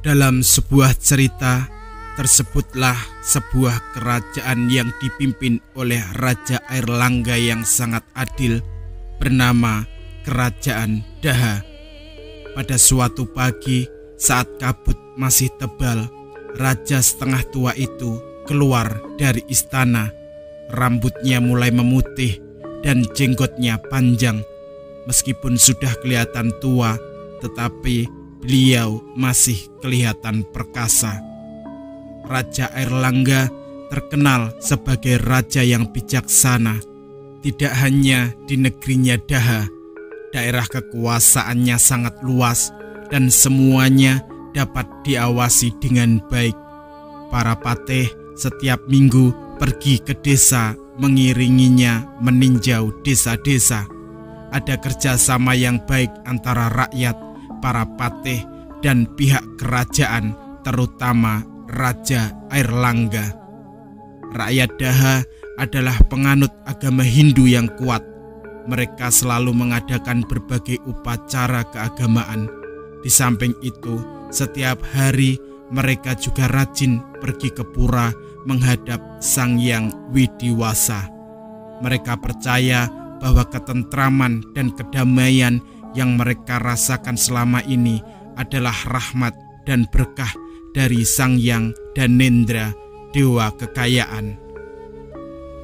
Dalam sebuah cerita, tersebutlah sebuah kerajaan yang dipimpin oleh Raja Airlangga yang sangat adil bernama Kerajaan Daha. Pada suatu pagi saat kabut masih tebal, raja setengah tua itu keluar dari istana. Rambutnya mulai memutih dan jenggotnya panjang. Meskipun sudah kelihatan tua, tetapi beliau masih kelihatan perkasa. Raja Airlangga terkenal sebagai raja yang bijaksana. Tidak hanya di negerinya Daha, daerah kekuasaannya sangat luas dan semuanya dapat diawasi dengan baik. Para patih setiap minggu pergi ke desa mengiringinya meninjau desa-desa. Ada kerjasama yang baik antara rakyat, para patih, dan pihak kerajaan, terutama Raja Airlangga. Rakyat Daha adalah penganut agama Hindu yang kuat. Mereka selalu mengadakan berbagai upacara keagamaan. Di samping itu, setiap hari mereka juga rajin pergi ke pura menghadap Sang Hyang Widiwasa. Mereka percaya bahwa ketentraman dan kedamaian yang mereka rasakan selama ini adalah rahmat dan berkah dari Sang Hyang Dhanendra, dewa kekayaan.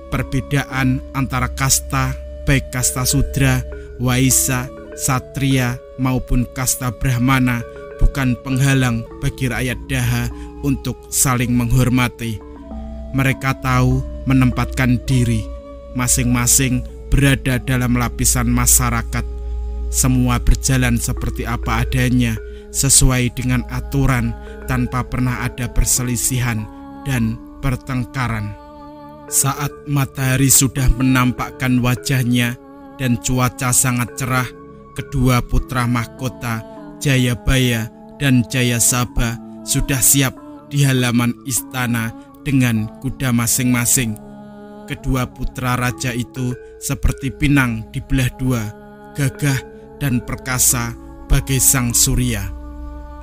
Perbedaan antara kasta, baik kasta Sudra, Waisya, Satria maupun kasta Brahmana, bukan penghalang bagi rakyat Daha untuk saling menghormati. Mereka tahu menempatkan diri, masing-masing berada dalam lapisan masyarakat. Semua berjalan seperti apa adanya, sesuai dengan aturan, tanpa pernah ada perselisihan dan pertengkaran. Saat matahari sudah menampakkan wajahnya dan cuaca sangat cerah, kedua putra mahkota Jayabaya dan Jayasabha sudah siap di halaman istana dengan kuda masing-masing. Kedua putra raja itu seperti pinang di belah dua, gagah dan perkasa bagai sang surya.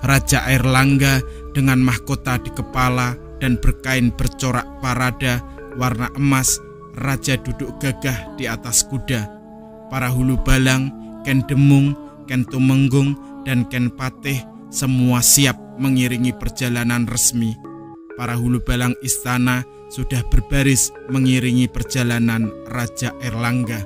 Raja Airlangga dengan mahkota di kepala dan berkain bercorak parada warna emas, raja duduk gagah di atas kuda. Para hulu balang, Ken Demung, Ken Tumenggung, dan Ken Patih semua siap mengiringi perjalanan resmi. Para hulu balang istana sudah berbaris mengiringi perjalanan Raja Airlangga.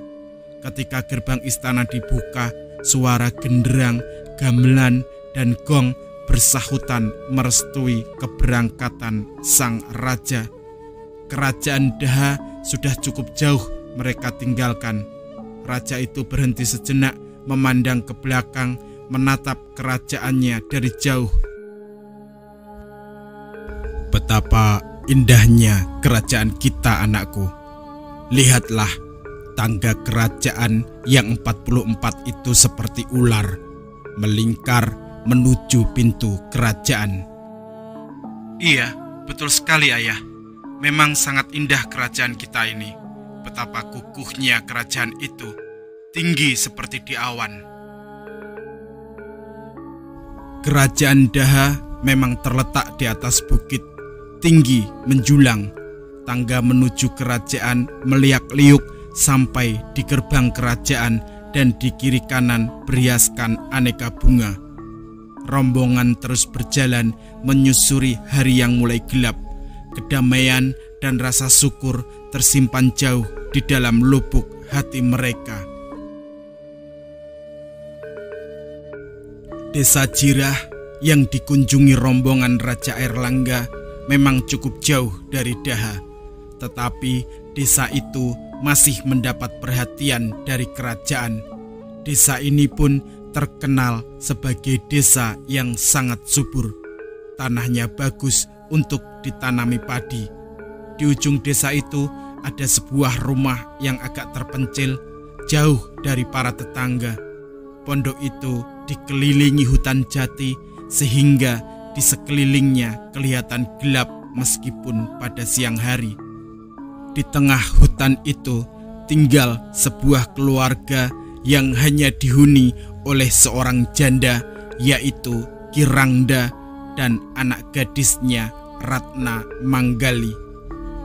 Ketika gerbang istana dibuka, suara genderang, gamelan, dan gong bersahutan merestui keberangkatan sang raja. Kerajaan Daha sudah cukup jauh mereka tinggalkan. Raja itu berhenti sejenak, memandang ke belakang, menatap kerajaannya dari jauh. Betapa indahnya kerajaan kita, anakku. Lihatlah, tangga kerajaan yang 44 itu seperti ular, melingkar menuju pintu kerajaan. Iya, betul sekali, Ayah. Memang sangat indah kerajaan kita ini. Betapa kukuhnya kerajaan itu, tinggi seperti di awan. Kerajaan Daha memang terletak di atas bukit, tinggi menjulang. Tangga menuju kerajaan meliak-liuk sampai di gerbang kerajaan, dan di kiri kanan berhiaskan aneka bunga. Rombongan terus berjalan menyusuri hari yang mulai gelap. Kedamaian dan rasa syukur tersimpan jauh di dalam lubuk hati mereka. Desa Jirah yang dikunjungi rombongan Raja Airlangga memang cukup jauh dari Daha, tetapi desa itu masih mendapat perhatian dari kerajaan. Desa ini pun terkenal sebagai desa yang sangat subur. Tanahnya bagus untuk ditanami padi. Di ujung desa itu ada sebuah rumah yang agak terpencil, jauh dari para tetangga. Pondok itu dikelilingi hutan jati, sehingga di sekelilingnya kelihatan gelap meskipun pada siang hari. Di tengah hutan itu tinggal sebuah keluarga yang hanya dihuni oleh seorang janda, yaitu Kirangda, dan anak gadisnya Ratna Manggali.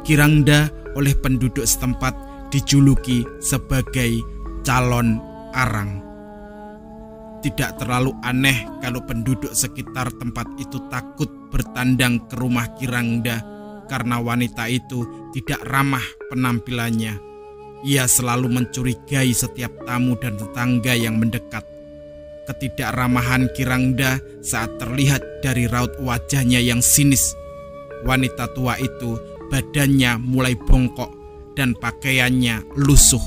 Kirangda oleh penduduk setempat dijuluki sebagai calon arang. Tidak terlalu aneh kalau penduduk sekitar tempat itu takut bertandang ke rumah Kirangda karena wanita itu tidak ramah penampilannya. Ia selalu mencurigai setiap tamu dan tetangga yang mendekat. Ketidakramahan Kirangda saat terlihat dari raut wajahnya yang sinis. Wanita tua itu badannya mulai bongkok dan pakaiannya lusuh.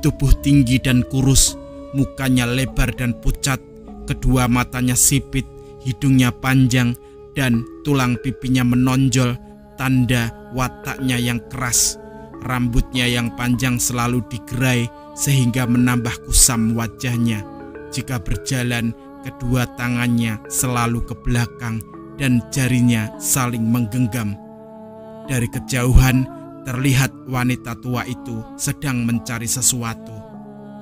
Tubuh tinggi dan kurus, mukanya lebar dan pucat, kedua matanya sipit, hidungnya panjang, dan tulang pipinya menonjol, tanda wataknya yang keras. Rambutnya yang panjang selalu digerai sehingga menambah kusam wajahnya. Jika berjalan, kedua tangannya selalu ke belakang dan jarinya saling menggenggam. Dari kejauhan, terlihat wanita tua itu sedang mencari sesuatu.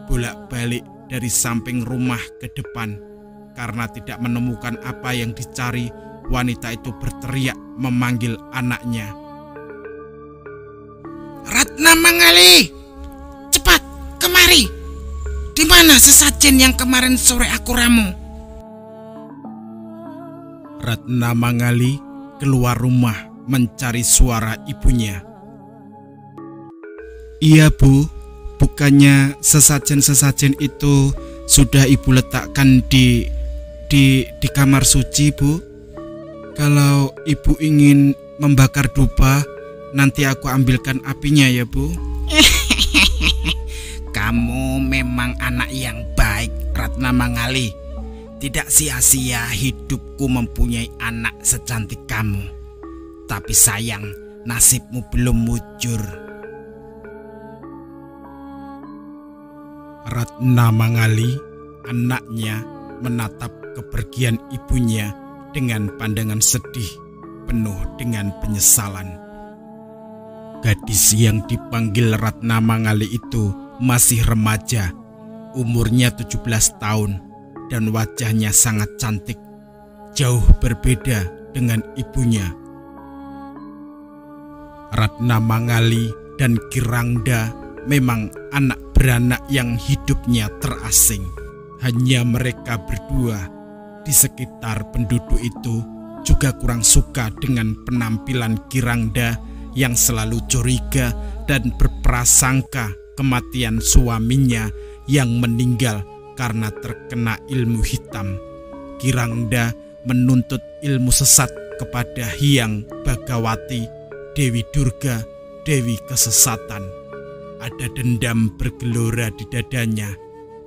Bolak-balik dari samping rumah ke depan. Karena tidak menemukan apa yang dicari, wanita itu berteriak memanggil anaknya. "Ratna Manggali, cepat kemari! Di mana sesajen yang kemarin sore aku ramu?" Ratna Manggali keluar rumah mencari suara ibunya. "Iya, Bu. Bukannya sesajen-sesajen itu sudah Ibu letakkan di kamar suci, Bu? Kalau Ibu ingin membakar dupa, nanti aku ambilkan apinya ya, Bu." Kamu memang anak yang baik, Ratna Manggali. Tidak sia-sia hidupku mempunyai anak secantik kamu. Tapi sayang, nasibmu belum mujur. Ratna Manggali, anaknya, menatap kepergian ibunya dengan pandangan sedih, penuh dengan penyesalan. Gadis yang dipanggil Ratna Manggali itu masih remaja, umurnya 17 tahun, dan wajahnya sangat cantik, jauh berbeda dengan ibunya. Ratna Manggali dan Kirangda memang anak beranak yang hidupnya terasing. Hanya mereka berdua. Di sekitar penduduk itu juga kurang suka dengan penampilan Kirangda yang selalu curiga dan berprasangka kematian suaminya yang meninggal karena terkena ilmu hitam. Kirangda menuntut ilmu sesat kepada Hyang Bagawati, Dewi Durga, Dewi Kesesatan. Ada dendam bergelora di dadanya.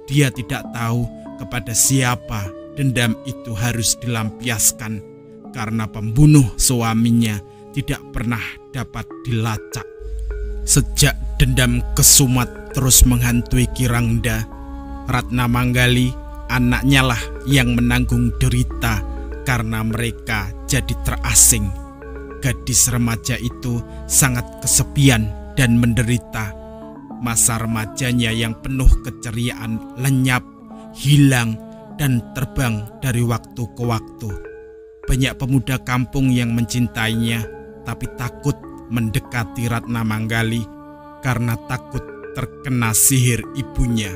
Dia tidak tahu kepada siapa dendam itu harus dilampiaskan karena pembunuh suaminya tidak pernah dapat dilacak. Sejak dendam kesumat terus menghantui Kirangda, Ratna Manggali, anaknya lah yang menanggung derita karena mereka jadi terasing. Gadis remaja itu sangat kesepian dan menderita. Masa remajanya yang penuh keceriaan lenyap, hilang, dan terbang dari waktu ke waktu. Banyak pemuda kampung yang mencintainya, tapi takut mendekati Ratna Manggali karena takut terkena sihir ibunya.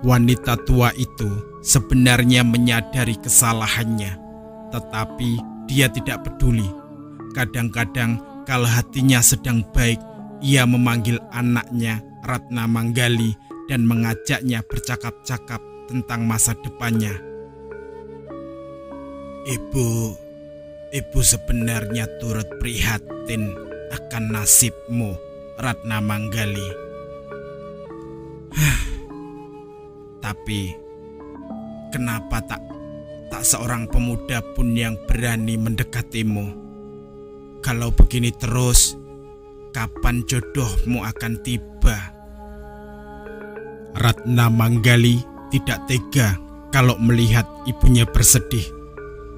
Wanita tua itu sebenarnya menyadari kesalahannya, tetapi dia tidak peduli. Kadang-kadang kalau hatinya sedang baik, ia memanggil anaknya Ratna Manggali dan mengajaknya bercakap-cakap tentang masa depannya. Ibu sebenarnya turut prihatin akan nasibmu, Ratna Manggali. Tapi kenapa tak seorang pemuda pun yang berani mendekatimu? Kalau begini terus, kapan jodohmu akan tiba? Ratna Manggali tidak tega kalau melihat ibunya bersedih.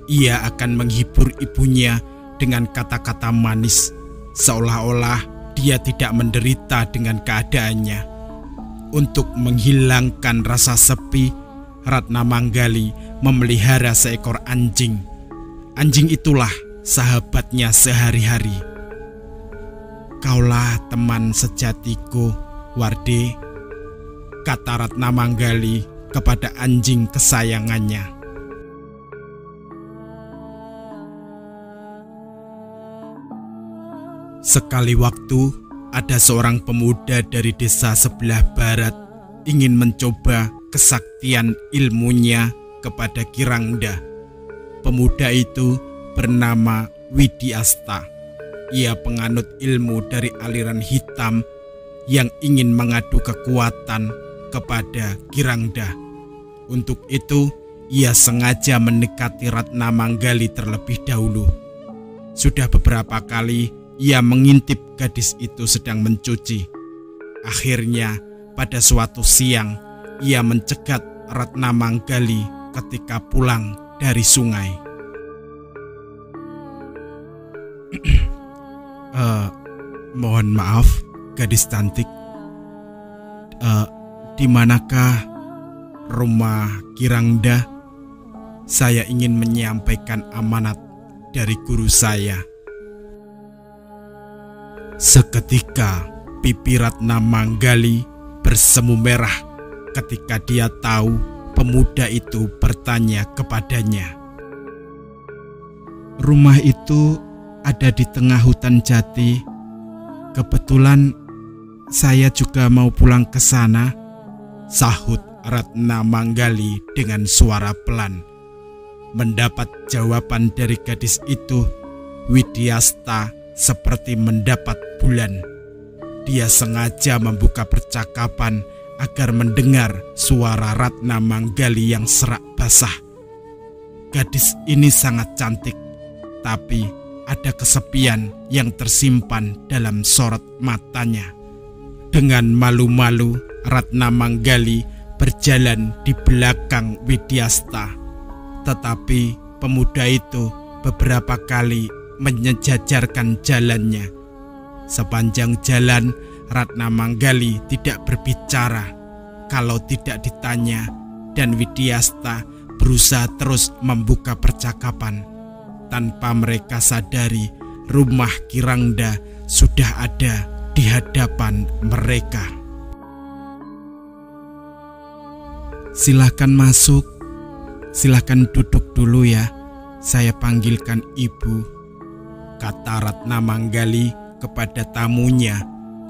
Ia akan menghibur ibunya dengan kata-kata manis, seolah-olah dia tidak menderita dengan keadaannya. Untuk menghilangkan rasa sepi, Ratna Manggali memelihara seekor anjing. Anjing itulah sahabatnya sehari-hari. "Kaulah teman sejatiku, Warde," kata Ratna Manggali kepada anjing kesayangannya. Sekali waktu, ada seorang pemuda dari desa sebelah barat ingin mencoba kesaktian ilmunya kepada Kirangda. Pemuda itu bernama Widyasta. Ia penganut ilmu dari aliran hitam yang ingin mengadu kekuatan kepada Kirangda. Untuk itu, ia sengaja mendekati Ratna Manggali terlebih dahulu. Sudah beberapa kali ia mengintip gadis itu sedang mencuci. Akhirnya, pada suatu siang, ia mencegat Ratna Manggali ketika pulang dari sungai. Mohon maaf, gadis cantik. Di manakah rumah Kirangda? Saya ingin menyampaikan amanat dari guru saya. Seketika pipi Ratna Manggali bersemu merah ketika dia tahu pemuda itu bertanya kepadanya. "Rumah itu ada di tengah hutan jati. Kebetulan saya juga mau pulang ke sana," sahut Ratna Manggali dengan suara pelan. Mendapat jawaban dari gadis itu, Widyasta seperti mendapat bulan. Dia sengaja membuka percakapan agar mendengar suara Ratna Manggali yang serak basah. Gadis ini sangat cantik, tapi ada kesepian yang tersimpan dalam sorot matanya. Dengan malu-malu, Ratna Manggali berjalan di belakang Widyasta. Tetapi pemuda itu beberapa kali menyejajarkan jalannya. Sepanjang jalan, Ratna Manggali tidak berbicara kalau tidak ditanya, dan Widyasta berusaha terus membuka percakapan. Tanpa mereka sadari, rumah Kirangda sudah ada di hadapan mereka. "Silahkan masuk, silahkan duduk dulu ya, saya panggilkan ibu," kata Ratna Manggali kepada tamunya,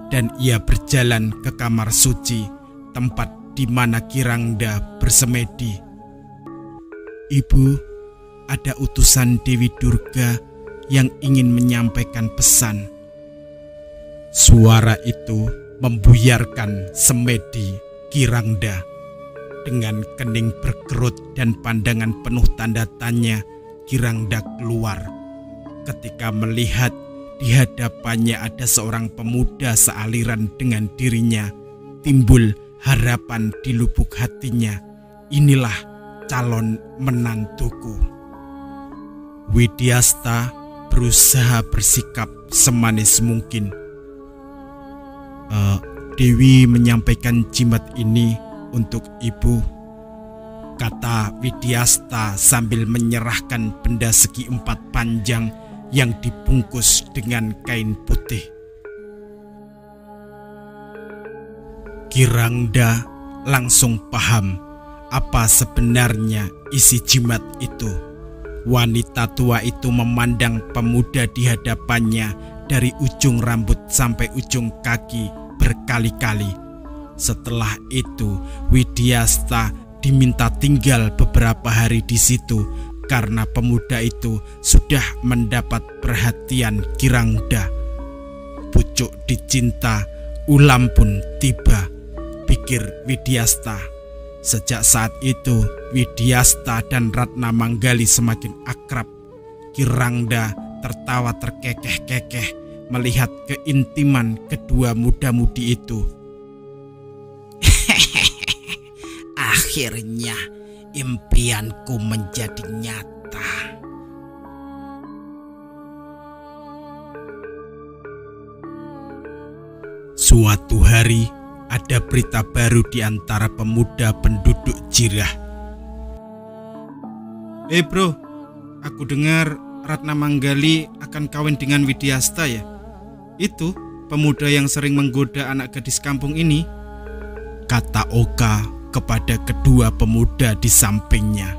dan ia berjalan ke kamar suci, tempat di mana Kirangda bersemedi. "Ibu, ada utusan Dewi Durga yang ingin menyampaikan pesan." Suara itu membuyarkan semedi Kirangda. Dengan kening berkerut dan pandangan penuh tanda tanya, Kirangda keluar. Ketika melihat di hadapannya ada seorang pemuda sealiran dengan dirinya, timbul harapan di lubuk hatinya. Inilah calon menantuku. Widyasta berusaha bersikap semanis mungkin. "Dewi menyampaikan jimat ini untuk ibu," kata Widyasta sambil menyerahkan benda segi empat panjang yang dibungkus dengan kain putih. Kirangda langsung paham apa sebenarnya isi jimat itu. Wanita tua itu memandang pemuda di hadapannya dari ujung rambut sampai ujung kaki berkali-kali. Setelah itu, Widyasta diminta tinggal beberapa hari di situ karena pemuda itu sudah mendapat perhatian Kirangda. Pucuk dicinta, ulam pun tiba, pikir Widyasta. Sejak saat itu, Widyasta dan Ratna Manggali semakin akrab. Kirangda tertawa terkekeh-kekeh melihat keintiman kedua muda-mudi itu. Akhirnya impianku menjadi nyata. Suatu hari, ada berita baru di antara pemuda penduduk Jirah. Bro, aku dengar Ratna Manggali akan kawin dengan Widyasta ya? Itu pemuda yang sering menggoda anak gadis kampung ini, kata Oka kepada kedua pemuda di sampingnya.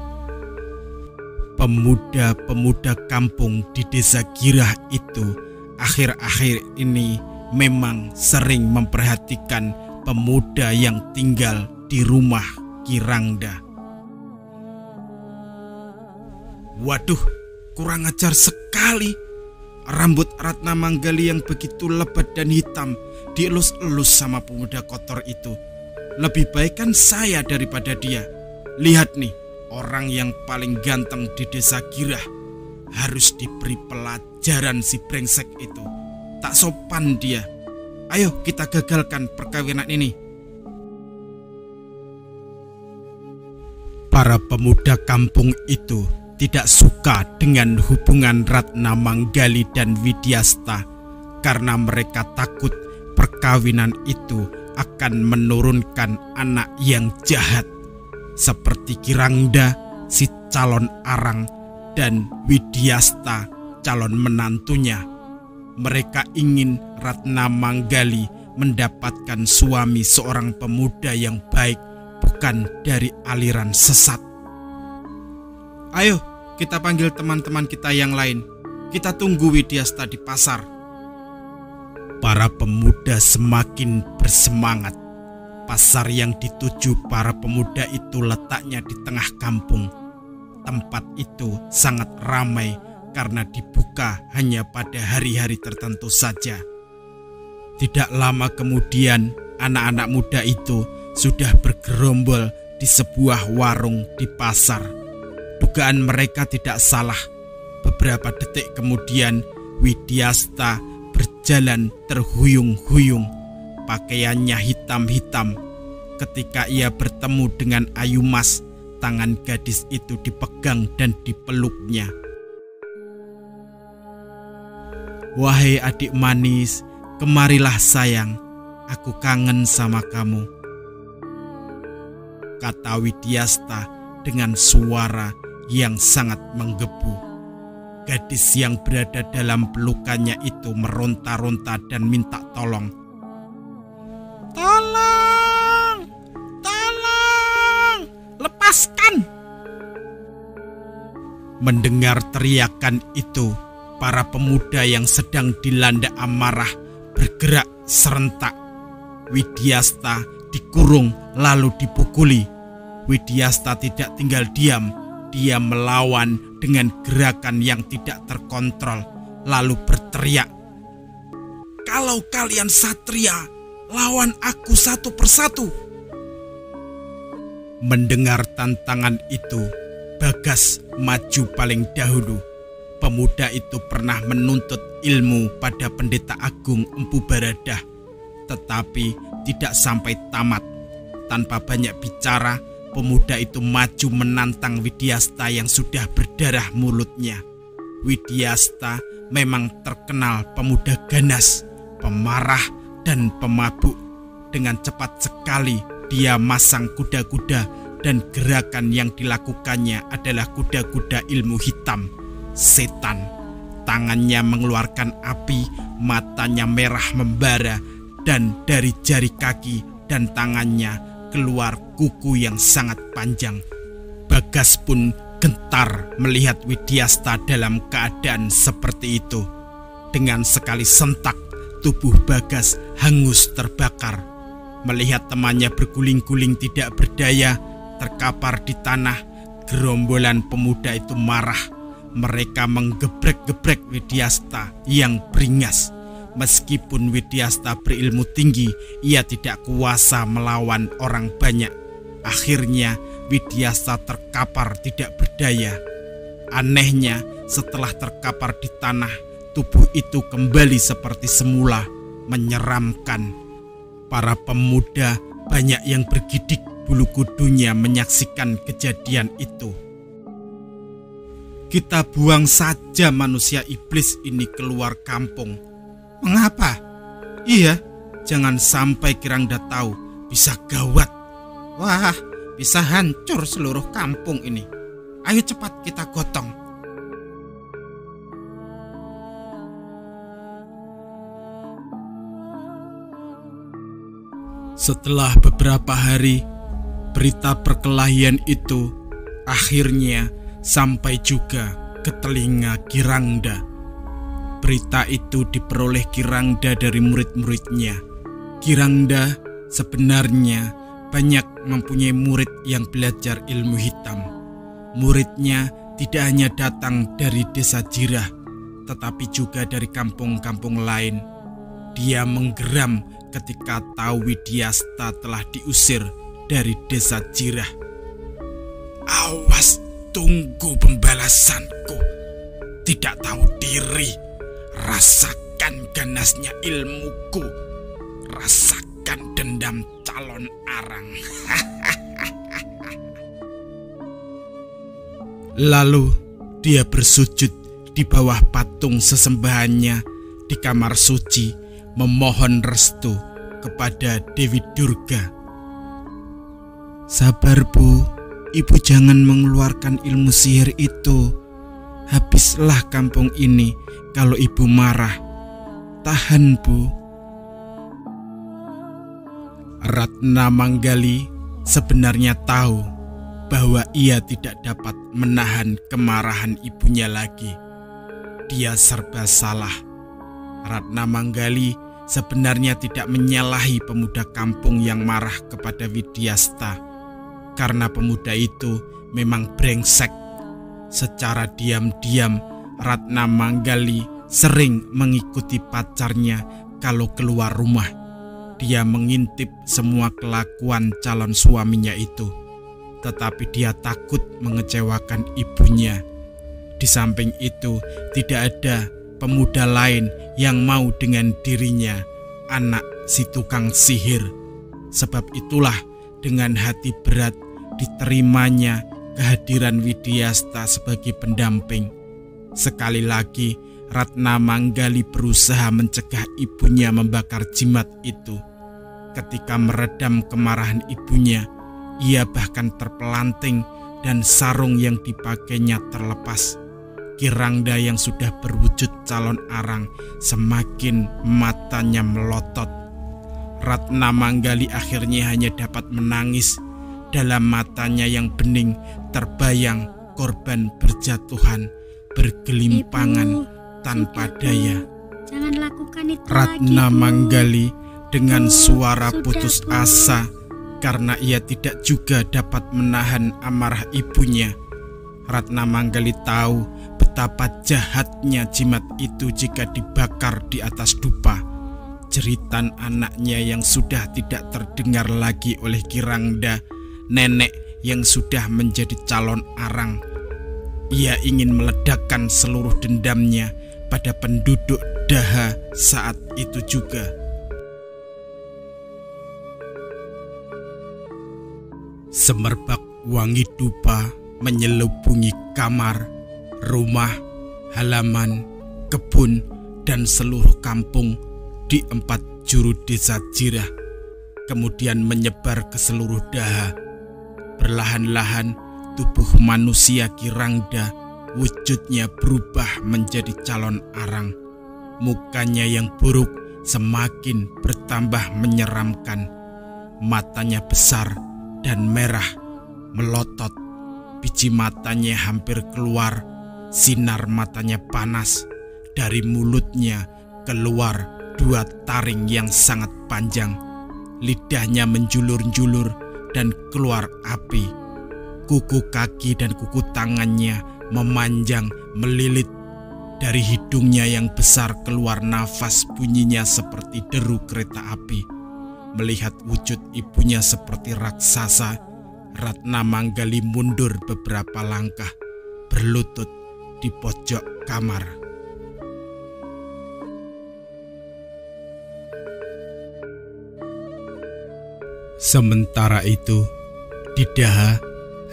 Pemuda-pemuda kampung di desa Girah itu akhir-akhir ini memang sering memperhatikan pemuda yang tinggal di rumah Kirangda. Waduh, kurang ajar sekali. Rambut Ratna Manggali yang begitu lebat dan hitam dielus-elus sama pemuda kotor itu. Lebih baik kan saya daripada dia. Lihat nih, orang yang paling ganteng di desa Girah. Harus diberi pelajaran si brengsek itu. Tak sopan dia. Ayo kita gagalkan perkawinan ini. Para pemuda kampung itu tidak suka dengan hubungan Ratna Manggali dan Widyasta karena mereka takut perkawinan itu akan menurunkan anak yang jahat seperti Kirangda, si calon arang, dan Widyasta, calon menantunya. Mereka ingin Ratna Manggali mendapatkan suami seorang pemuda yang baik, bukan dari aliran sesat. Ayo, kita panggil teman-teman kita yang lain. Kita tunggu Widyasta di pasar. Para pemuda semakin bersemangat. Pasar yang dituju para pemuda itu letaknya di tengah kampung. Tempat itu sangat ramai karena dibuka hanya pada hari-hari tertentu saja. Tidak lama kemudian, anak-anak muda itu sudah bergerombol di sebuah warung di pasar. Dugaan mereka tidak salah. Beberapa detik kemudian, Widyasta berjalan terhuyung-huyung. Pakaiannya hitam-hitam. Ketika ia bertemu dengan Ayu Mas, tangan gadis itu dipegang dan dipeluknya. Wahai adik manis, kemarilah sayang, aku kangen sama kamu, kata Widyasta dengan suara yang sangat menggebu. Gadis yang berada dalam pelukannya itu meronta-ronta dan minta tolong. Tolong! Tolong! Lepaskan! Mendengar teriakan itu, para pemuda yang sedang dilanda amarah bergerak serentak. Widyasta dikurung lalu dipukuli. Widyasta tidak tinggal diam. Dia melawan dengan gerakan yang tidak terkontrol, lalu berteriak, "Kalau kalian satria, lawan aku satu persatu." Mendengar tantangan itu, Bagas maju paling dahulu. Pemuda itu pernah menuntut ilmu pada Pendeta Agung Empu Baradah, tetapi tidak sampai tamat. Tanpa banyak bicara, pemuda itu maju menantang Widyasta yang sudah berdarah mulutnya. Widyasta memang terkenal pemuda ganas, pemarah, dan pemabuk. Dengan cepat sekali dia masang kuda-kuda dan gerakan yang dilakukannya adalah kuda-kuda ilmu hitam, setan. Tangannya mengeluarkan api, matanya merah membara, dan dari jari kaki dan tangannya keluar kuku yang sangat panjang. Bagas pun gentar melihat Widyasta dalam keadaan seperti itu. Dengan sekali sentak, tubuh Bagas hangus terbakar. Melihat temannya berguling-guling tidak berdaya, terkapar di tanah, gerombolan pemuda itu marah. Mereka menggebrek-gebrek Widyasta yang beringas. Meskipun Widyasta berilmu tinggi, ia tidak kuasa melawan orang banyak. Akhirnya Widyasta terkapar tidak berdaya. Anehnya, setelah terkapar di tanah, tubuh itu kembali seperti semula, menyeramkan. Para pemuda banyak yang bergidik bulu kudunya menyaksikan kejadian itu. Kita buang saja manusia iblis ini keluar kampung. Mengapa? Iya, jangan sampai Kirangda tahu, bisa gawat. Wah, bisa hancur seluruh kampung ini. Ayo cepat kita gotong. Setelah beberapa hari, berita perkelahian itu akhirnya sampai juga ke telinga Kirangda. Berita itu diperoleh Kirangda dari murid-muridnya. Kirangda sebenarnya banyak mempunyai murid yang belajar ilmu hitam. Muridnya tidak hanya datang dari desa Jirah, tetapi juga dari kampung-kampung lain. Dia menggeram ketika tahu Widyasta telah diusir dari desa Jirah. Awas, tunggu pembalasanku. Tidak tahu diri, rasakan ganasnya ilmuku. Rasakan dendam calon arang. Lalu dia bersujud di bawah patung sesembahannya di kamar suci, memohon restu kepada Dewi Durga. Sabar Bu, Ibu jangan mengeluarkan ilmu sihir itu. Habislah kampung ini kalau Ibu marah. Tahan Bu. Ratna Manggali sebenarnya tahu bahwa ia tidak dapat menahan kemarahan ibunya lagi. Dia serba salah. Ratna Manggali sebenarnya tidak menyalahi pemuda kampung yang marah kepada Widyasta, karena pemuda itu memang brengsek. Secara diam-diam, Ratna Manggali sering mengikuti pacarnya kalau keluar rumah. Dia mengintip semua kelakuan calon suaminya itu, tetapi dia takut mengecewakan ibunya. Di samping itu, tidak ada pemuda lain yang mau dengan dirinya, anak si tukang sihir. Sebab itulah dengan hati berat diterimanya kehadiran Widyasta sebagai pendamping. Sekali lagi, Ratna Manggali berusaha mencegah ibunya membakar jimat itu. Ketika meredam kemarahan ibunya, ia bahkan terpelanting dan sarung yang dipakainya terlepas. Kirangda yang sudah berwujud calon arang semakin matanya melotot. Ratna Manggali akhirnya hanya dapat menangis. Dalam matanya yang bening terbayang korban berjatuhan, bergelimpangan tanpa daya. Jangan lakukan itu Ratna lagi, Manggali dengan suara putus asa karena ia tidak juga dapat menahan amarah ibunya. Ratna Manggali tahu betapa jahatnya jimat itu jika dibakar di atas dupa. Jeritan anaknya yang sudah tidak terdengar lagi oleh Kirangda, nenek yang sudah menjadi calon arang. Ia ingin meledakkan seluruh dendamnya pada penduduk Daha saat itu juga. Semerbak wangi dupa menyelubungi kamar, rumah, halaman, kebun, dan seluruh kampung di 4 juru desa Jirah, kemudian menyebar ke seluruh Daha. Perlahan-lahan tubuh manusia Kirangda wujudnya berubah menjadi calon arang. Mukanya yang buruk semakin bertambah menyeramkan. Matanya besar dan merah, melotot. Biji matanya hampir keluar. Sinar matanya panas. Dari mulutnya keluar 2 taring yang sangat panjang. Lidahnya menjulur-julur dan keluar api. Kuku kaki dan kuku tangannya memanjang melilit. Dari hidungnya yang besar keluar nafas, bunyinya seperti deru kereta api. Melihat wujud ibunya seperti raksasa, Ratna Manggali mundur beberapa langkah, berlutut di pojok kamar. Sementara itu, di Daha,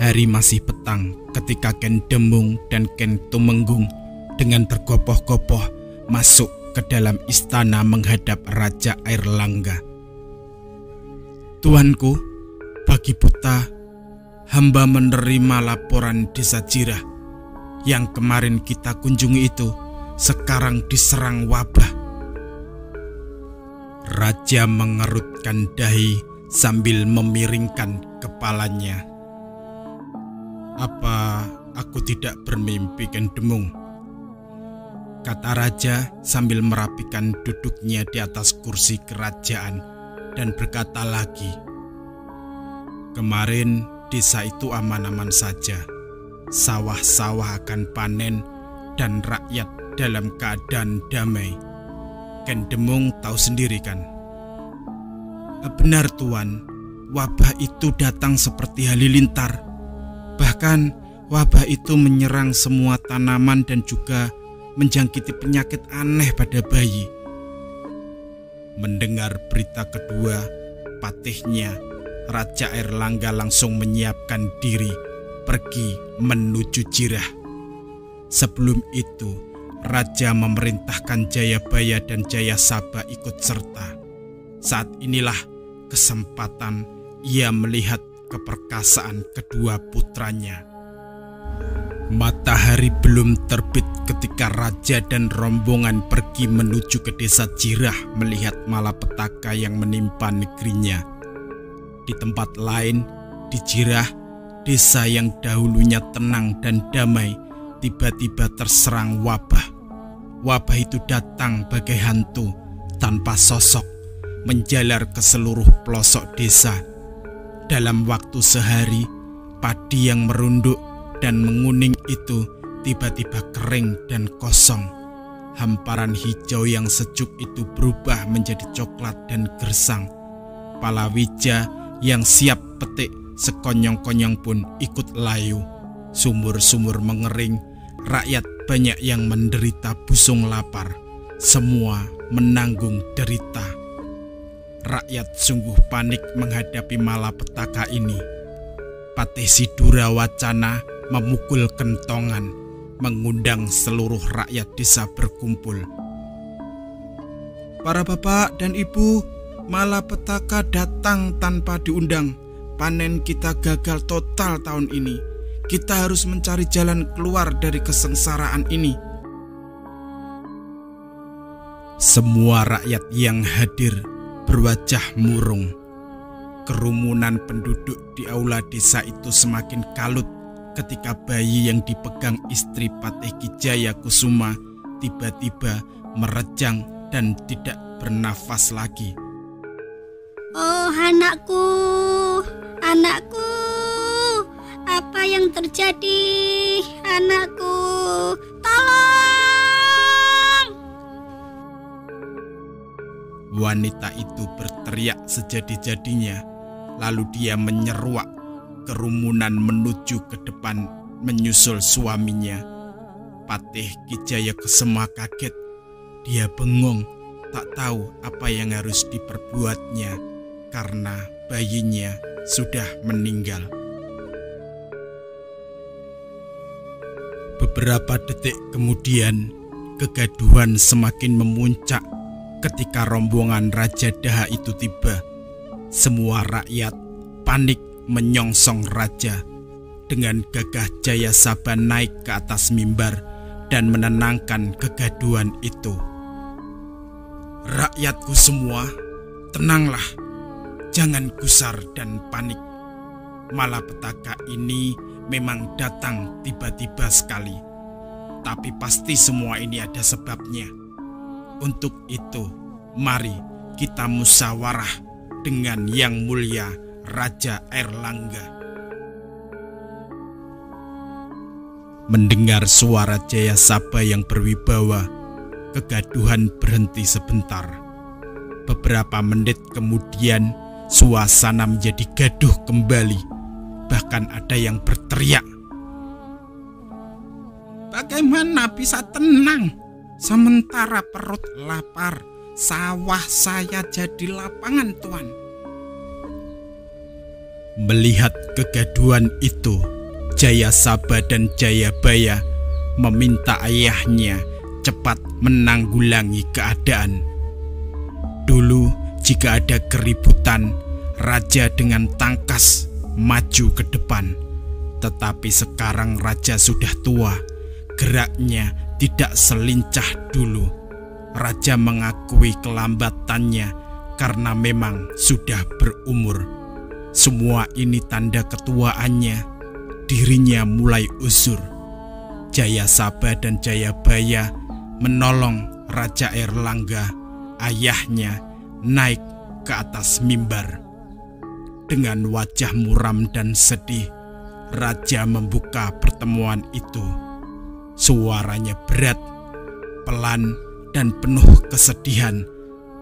hari masih petang ketika Ken Demung dan Ken Tumenggung dengan tergopoh-gopoh masuk ke dalam istana menghadap Raja Airlangga. Tuanku, bagi buta, hamba menerima laporan desa Jirah yang kemarin kita kunjungi itu sekarang diserang wabah. Raja mengerutkan dahi sambil memiringkan kepalanya. Apa aku tidak bermimpi, Gendemung? Kata raja sambil merapikan duduknya di atas kursi kerajaan dan berkata lagi, kemarin desa itu aman-aman saja. Sawah-sawah akan panen dan rakyat dalam keadaan damai. Gendemung tahu sendiri kan? Benar Tuan, wabah itu datang seperti halilintar. Bahkan wabah itu menyerang semua tanaman dan juga menjangkiti penyakit aneh pada bayi. Mendengar berita kedua, patihnya Raja Airlangga langsung menyiapkan diri pergi menuju Jirah. Sebelum itu, Raja memerintahkan Jayabaya dan Jayasabha ikut serta. Saat inilah kesempatan ia melihat keperkasaan kedua putranya. Matahari belum terbit ketika raja dan rombongan pergi menuju ke desa Jirah melihat malapetaka yang menimpa negerinya. Di tempat lain, di Jirah, desa yang dahulunya tenang dan damai tiba-tiba terserang wabah. Wabah itu datang bagai hantu tanpa sosok, menjalar ke seluruh pelosok desa. Dalam waktu sehari, padi yang merunduk dan menguning itu tiba-tiba kering dan kosong. Hamparan hijau yang sejuk itu berubah menjadi coklat dan gersang. Palawija yang siap petik sekonyong-konyong pun ikut layu. Sumur-sumur mengering, rakyat banyak yang menderita busung lapar. Semua menanggung derita. Rakyat sungguh panik menghadapi malapetaka ini. Patih Sidura Wacana memukul kentongan, mengundang seluruh rakyat desa berkumpul. Para bapak dan ibu, malapetaka datang tanpa diundang. Panen kita gagal total tahun ini. Kita harus mencari jalan keluar dari kesengsaraan ini. Semua rakyat yang hadir berwajah murung. Kerumunan penduduk di aula desa itu semakin kalut ketika bayi yang dipegang istri Patih Ki Jaya Kusuma tiba-tiba merejang dan tidak bernafas lagi. Oh anakku, anakku, apa yang terjadi? Anakku, tolong! Wanita itu berteriak sejadi-jadinya, lalu dia menyeruak. Kerumunan menuju ke depan menyusul suaminya. Patih Ki Jaya Kusuma kaget. Dia bengong, tak tahu apa yang harus diperbuatnya karena bayinya sudah meninggal. Beberapa detik kemudian, kegaduhan semakin memuncak ketika rombongan Raja Daha itu tiba. Semua rakyat panik menyongsong raja. Dengan gagah Jayasabha naik ke atas mimbar dan menenangkan kegaduhan itu. Rakyatku semua, tenanglah, jangan gusar dan panik. Malapetaka ini memang datang tiba-tiba sekali, tapi pasti semua ini ada sebabnya. Untuk itu, mari kita musyawarah dengan Yang Mulia Raja Airlangga. Mendengar suara Jayasabha yang berwibawa, kegaduhan berhenti sebentar. Beberapa menit kemudian, suasana menjadi gaduh kembali. Bahkan ada yang berteriak, "Bagaimana bisa tenang sementara perut lapar? Sawah saya jadi lapangan, Tuan." Melihat kegaduhan itu, Jayasabha dan Jayabaya meminta ayahnya cepat menanggulangi keadaan. Dulu jika ada keributan, raja dengan tangkas maju ke depan. Tetapi sekarang raja sudah tua, geraknya tidak selincah dulu. Raja mengakui kelambatannya karena memang sudah berumur. Semua ini tanda ketuaannya. Dirinya mulai usur. Jayasabha dan Jayabaya menolong Raja Airlangga, ayahnya, naik ke atas mimbar. Dengan wajah muram dan sedih, raja membuka pertemuan itu. Suaranya berat, pelan, dan penuh kesedihan,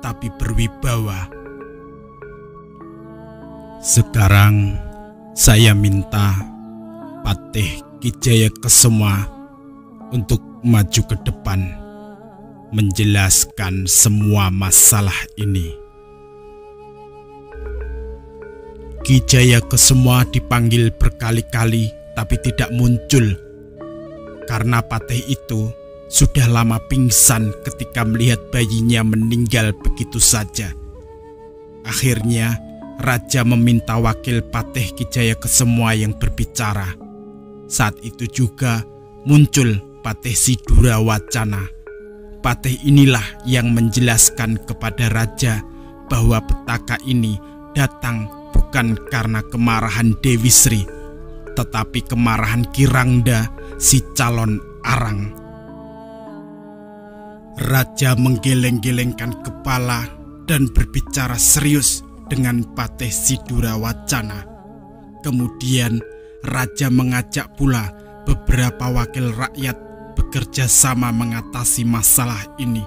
tapi berwibawa. Sekarang saya minta Patih Ki Jayakesuma untuk maju ke depan, menjelaskan semua masalah ini. Ki Jayakesuma dipanggil berkali-kali tapi tidak muncul, karena Patih itu sudah lama pingsan ketika melihat bayinya meninggal begitu saja. Akhirnya raja meminta wakil Patih Ki Jayakesuma yang berbicara. Saat itu juga muncul Patih Sidura Wacana. Patih inilah yang menjelaskan kepada raja bahwa petaka ini datang bukan karena kemarahan Dewi Sri, tetapi kemarahan Kirangda, si calon arang. Raja menggeleng-gelengkan kepala dan berbicara serius dengan Patih Sidura Wacana. Kemudian raja mengajak pula beberapa wakil rakyat bekerja sama mengatasi masalah ini.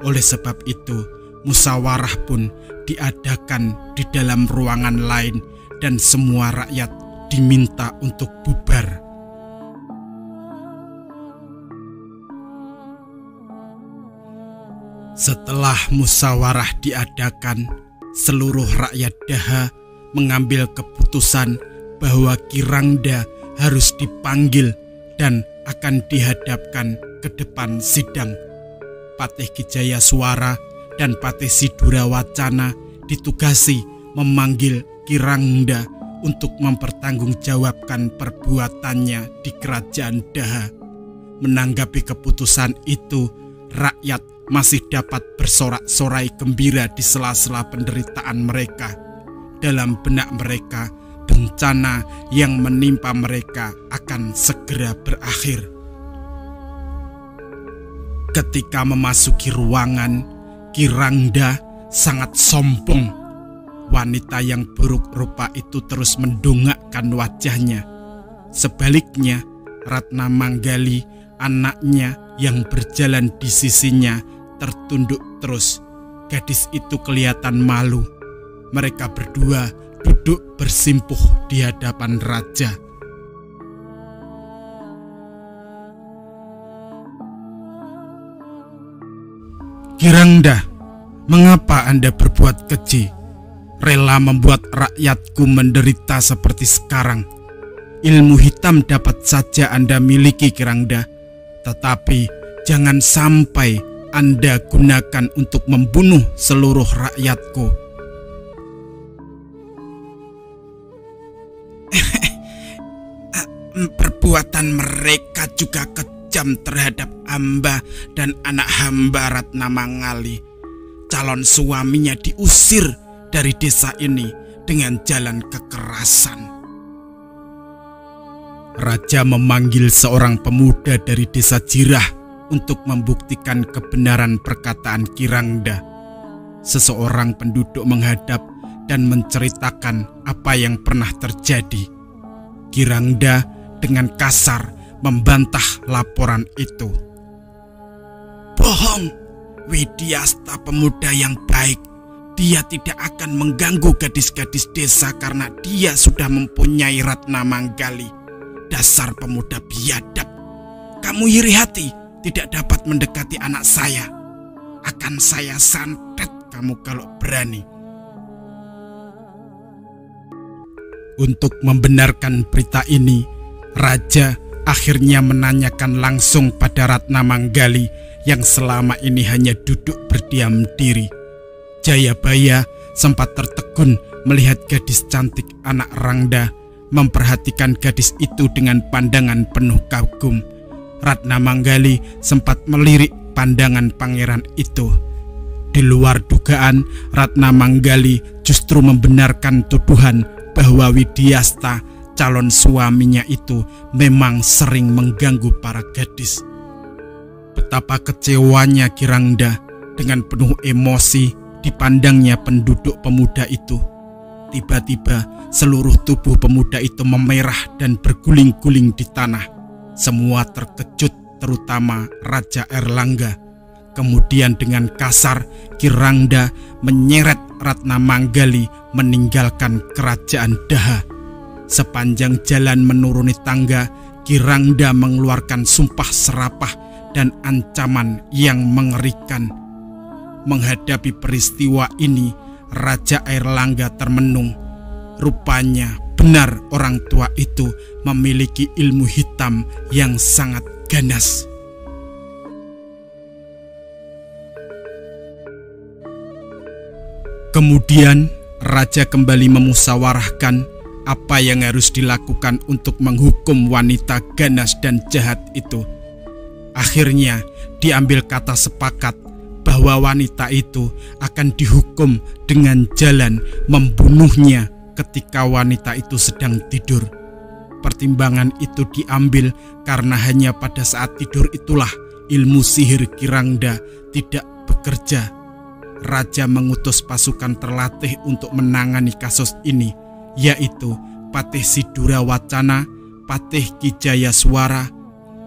Oleh sebab itu, musyawarah pun diadakan di dalam ruangan lain dan semua rakyat diminta untuk bubar. Setelah musyawarah diadakan, seluruh rakyat Daha mengambil keputusan bahwa Kirangda harus dipanggil dan akan dihadapkan ke depan sidang. Patih Ki Jayaswara dan Patih Sidura Wacana ditugasi memanggil Kirangda untuk mempertanggungjawabkan perbuatannya di kerajaan Daha. Menanggapi keputusan itu, rakyat masih dapat bersorak-sorai gembira di sela-sela penderitaan mereka. Dalam benak mereka, bencana yang menimpa mereka akan segera berakhir. Ketika memasuki ruangan, Kirangda sangat sombong. Wanita yang buruk rupa itu terus mendongakkan wajahnya. Sebaliknya, Ratna Manggali, anaknya yang berjalan di sisinya, tertunduk terus. Gadis itu kelihatan malu. Mereka berdua duduk bersimpuh di hadapan raja. Kirangda, mengapa Anda berbuat keji? Rela membuat rakyatku menderita seperti sekarang. Ilmu hitam dapat saja Anda miliki, Kirangda, tetapi jangan sampai Anda gunakan untuk membunuh seluruh rakyatku. Perbuatan mereka juga kejam terhadap hamba dan anak hamba Ratna Mangali. Calon suaminya diusir dari desa ini dengan jalan kekerasan. Raja memanggil seorang pemuda dari desa Jirah untuk membuktikan kebenaran perkataan Kirangda. Seseorang penduduk menghadap dan menceritakan apa yang pernah terjadi. Kirangda dengan kasar membantah laporan itu. Bohong, Widyasta pemuda yang baik. Dia tidak akan mengganggu gadis-gadis desa karena dia sudah mempunyai Ratna Manggali. Dasar pemuda biadab. Kamu iri hati tidak dapat mendekati anak saya. Akan saya santet kamu kalau berani. Untuk membenarkan berita ini, raja akhirnya menanyakan langsung pada Ratna Manggali yang selama ini hanya duduk berdiam diri. Jayabaya sempat tertegun melihat gadis cantik anak Rangda memperhatikan gadis itu dengan pandangan penuh kagum. Ratna Manggali sempat melirik pandangan pangeran itu. Di luar dugaan, Ratna Manggali justru membenarkan tuduhan bahwa Widyasta, calon suaminya itu, memang sering mengganggu para gadis. Betapa kecewanya Ki Rangda. Dengan penuh emosi dipandangnya penduduk pemuda itu. Tiba-tiba seluruh tubuh pemuda itu memerah dan berguling-guling di tanah. Semua terkejut, terutama Raja Airlangga. Kemudian dengan kasar Ki Rangda menyeret Ratna Manggali meninggalkan kerajaan Daha. Sepanjang jalan menuruni tangga, Ki Rangda mengeluarkan sumpah serapah dan ancaman yang mengerikan. Menghadapi peristiwa ini, Raja Airlangga termenung. Rupanya benar orang tua itu memiliki ilmu hitam yang sangat ganas. Kemudian Raja kembali memusyawarahkan apa yang harus dilakukan untuk menghukum wanita ganas dan jahat itu. Akhirnya diambil kata sepakat bahwa wanita itu akan dihukum dengan jalan membunuhnya ketika wanita itu sedang tidur. Pertimbangan itu diambil karena hanya pada saat tidur itulah ilmu sihir Ki Rangda tidak bekerja. Raja mengutus pasukan terlatih untuk menangani kasus ini, yaitu Patih Sidura Wacana, Patih Ki Jayaswara,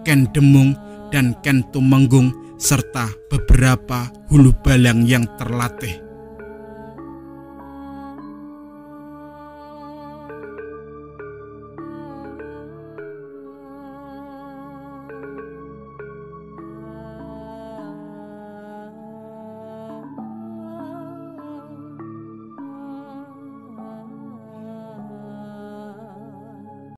Ken Demung, dan Ken Tumenggung, serta beberapa hulu balang yang terlatih.